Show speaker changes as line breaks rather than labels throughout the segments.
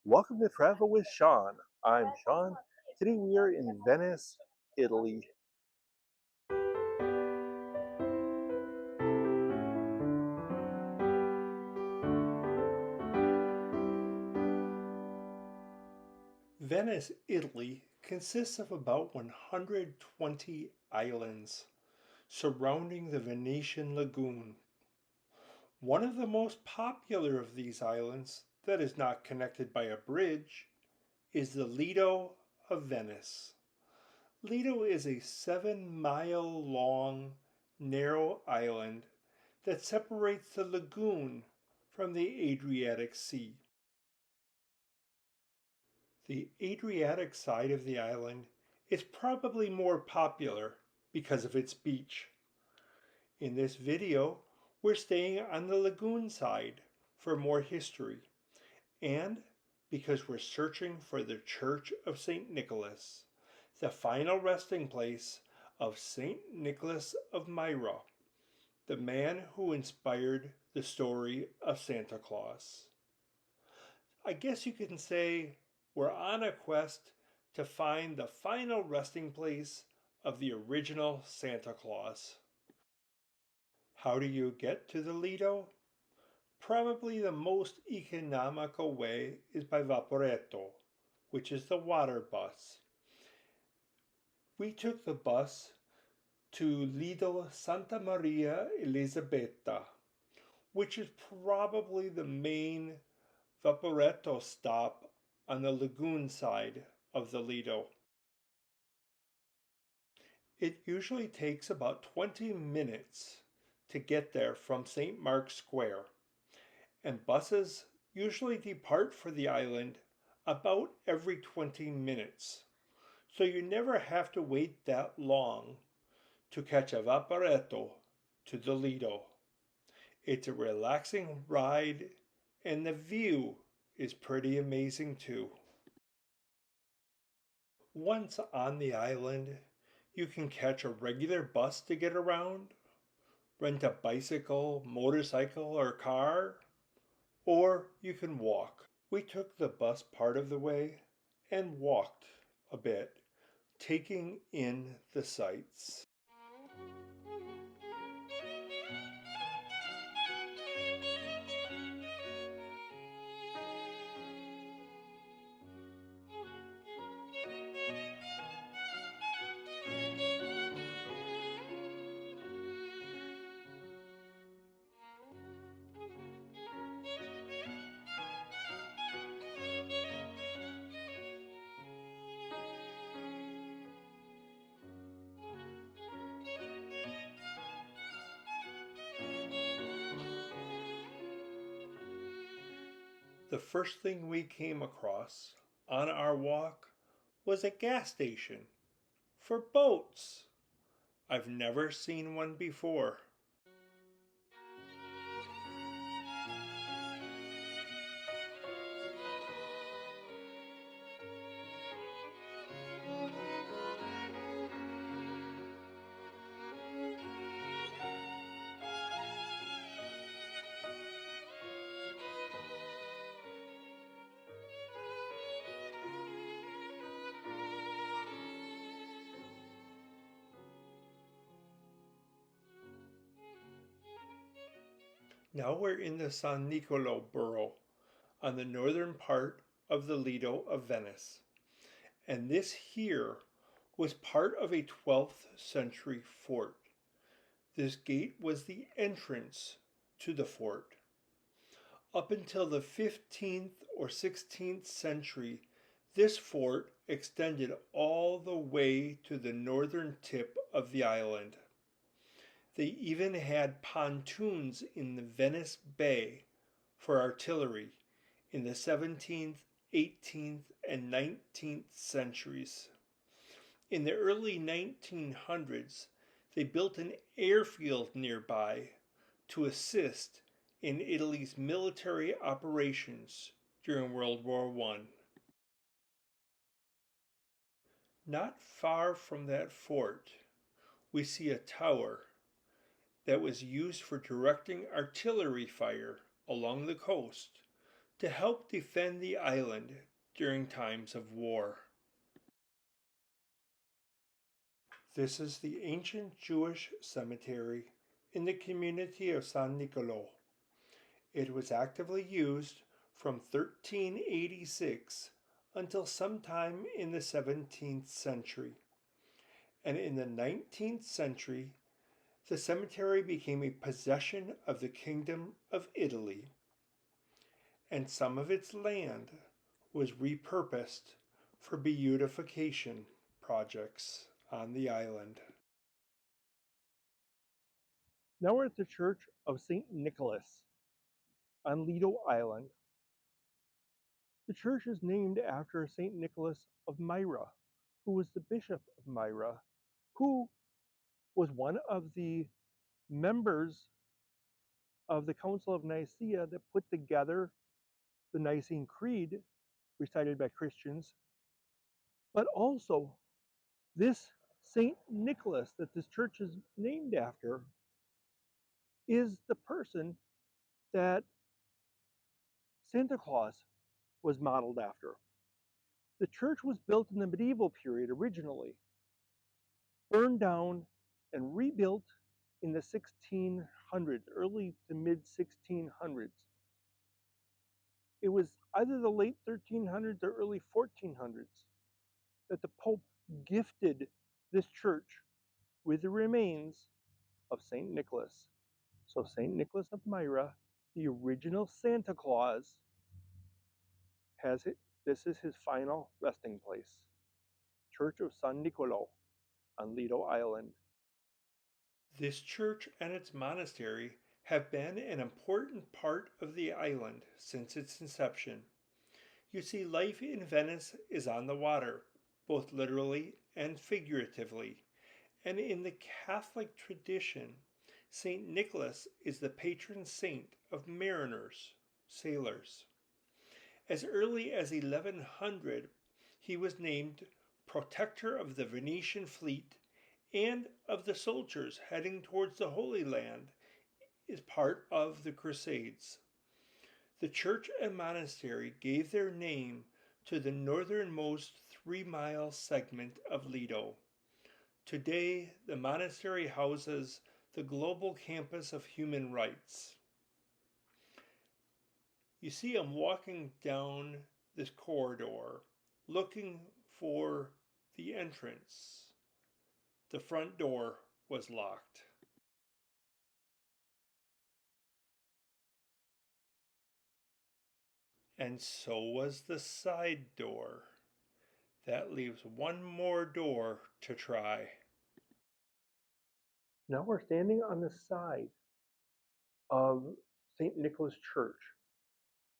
Welcome to Travel with Sean. I'm Sean. Today we are in Venice, Italy. Venice, Italy consists of about 120 islands surrounding the Venetian lagoon. One of the most popular of these islands that is not connected by a bridge is the Lido of Venice. Lido is a 7-mile long, narrow island that separates the lagoon from the Adriatic Sea. The Adriatic side of the island is probably more popular because of its beach. In this video, we're staying on the lagoon side for more history and because we're searching for the Church of St. Nicholas, the final resting place of St. Nicholas of Myra, the man who inspired the story of Santa Claus. I guess you can say we're on a quest to find the final resting place of the original Santa Claus. How do you get to the Lido? Probably the most economical way is by Vaporetto, which is the water bus. We took the bus to Lido Santa Maria Elisabetta, which is probably the main Vaporetto stop on the lagoon side of the Lido. It usually takes about 20 minutes to get there from St. Mark's Square, and buses usually depart for the island about every 20 minutes, so you never have to wait that long to catch a Vaporetto to the Lido. It's a relaxing ride, and the view is pretty amazing too. Once on the island, you can catch a regular bus to get around, rent a bicycle, motorcycle, or car, or you can walk. We took the bus part of the way and walked a bit, taking in the sights. The first thing we came across on our walk was a gas station for boats. I've never seen one before. Now we're in the San Nicolo borough on the northern part of the Lido of Venice. And this here was part of a 12th century fort. This gate was the entrance to the fort. Up until the 15th or 16th century, this fort extended all the way to the northern tip of the island. They even had pontoons in the Venice Bay for artillery in the 17th, 18th, and 19th centuries. In the early 1900s, they built an airfield nearby to assist in Italy's military operations during World War I. Not far from that fort, we see a tower that was used for directing artillery fire along the coast to help defend the island during times of war. This is the ancient Jewish cemetery in the community of San Nicolo. It was actively used from 1386 until sometime in the 17th century. And in the 19th century, the cemetery became a possession of the Kingdom of Italy, and some of its land was repurposed for beautification projects on the island.
Now we're at the Church of St. Nicholas on Lido Island. The church is named after St. Nicholas of Myra, who was the Bishop of Myra, who was one of the members of the Council of Nicaea that put together the Nicene Creed recited by Christians. But also, this St. Nicholas that this church is named after is the person that Santa Claus was modeled after. The church was built in the medieval period originally, burned down and rebuilt in the 1600s, early to mid 1600s. It was either the late 1300s or early 1400s that the Pope gifted this church with the remains of St. Nicholas. So St. Nicholas of Myra, the original Santa Claus, has it. This is his final resting place. Church of San Nicolo on Lido Island.
This church and its monastery have been an important part of the island since its inception. You see, life in Venice is on the water, both literally and figuratively, and in the Catholic tradition, St. Nicholas is the patron saint of mariners, sailors. As early as 1100, he was named protector of the Venetian fleet and of the soldiers heading towards the Holy Land as part of the Crusades. The church and monastery gave their name to the northernmost 3-mile segment of Lido. Today, the monastery houses the global campus of human rights. You see, I'm walking down this corridor looking for the entrance. The front door was locked. And so was the side door. That leaves one more door to try.
Now we're standing on the side of St. Nicholas Church,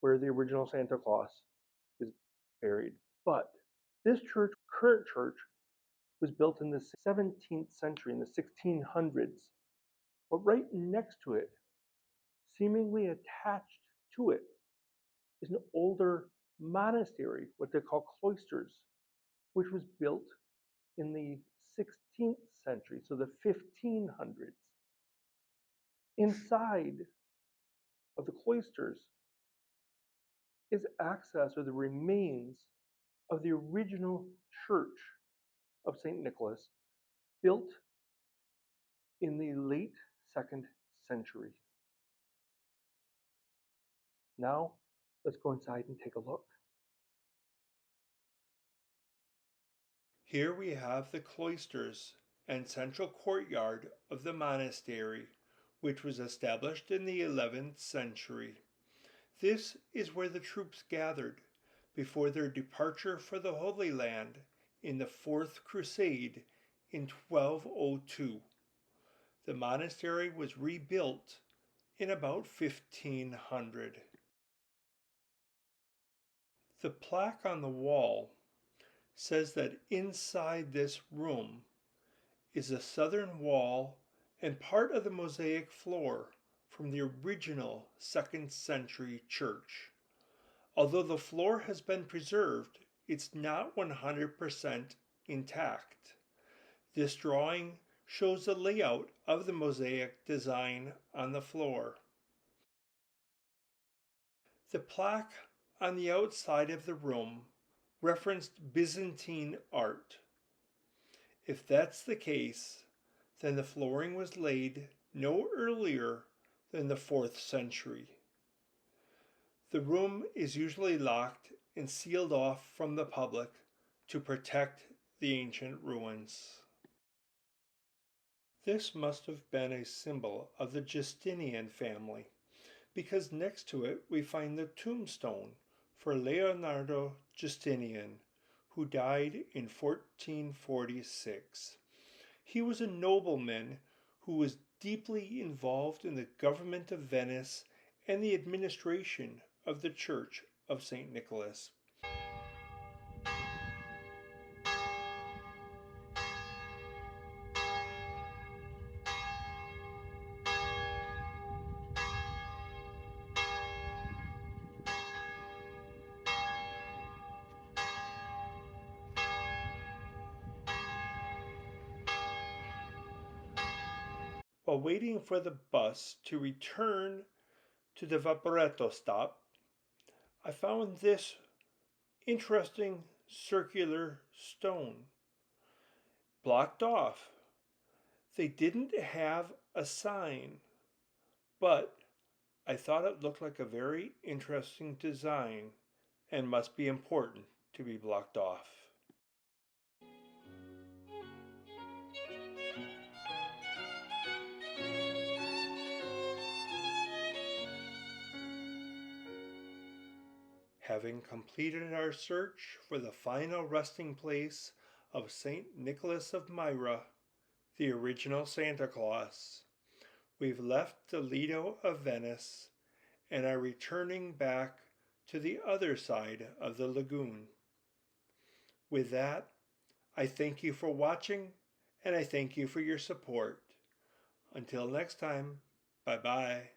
where the original Santa Claus is buried. But this church, current church, was built in the 17th century, in the 1600s. But right next to it, seemingly attached to it, is an older monastery, what they call cloisters, which was built in the 16th century, so the 1500s. Inside of the cloisters is access or the remains of the original church of St. Nicholas, built in the late 2nd century. Now, let's go inside and take a look.
Here we have the cloisters and central courtyard of the monastery, which was established in the 11th century. This is where the troops gathered before their departure for the Holy Land in the Fourth Crusade in 1202. The monastery was rebuilt in about 1500. The plaque on the wall says that inside this room is a southern wall and part of the mosaic floor from the original 2nd century church. Although the floor has been preserved, it's not 100% intact. This drawing shows the layout of the mosaic design on the floor. The plaque on the outside of the room referenced Byzantine art. If that's the case, then the flooring was laid no earlier than the 4th century. The room is usually locked and sealed off from the public to protect the ancient ruins. This must have been a symbol of the Justinian family, because next to it we find the tombstone for Leonardo Justinian, who died in 1446. He was a nobleman who was deeply involved in the government of Venice and the administration of the Church of St. Nicholas. While waiting for the bus to return to the Vaporetto stop, I found this interesting circular stone blocked off. They didn't have a sign, but I thought it looked like a very interesting design and must be important to be blocked off. Having completed our search for the final resting place of St. Nicholas of Myra, the original Santa Claus, we've left the Lido of Venice and are returning back to the other side of the lagoon. With that, I thank you for watching and I thank you for your support. Until next time, bye-bye.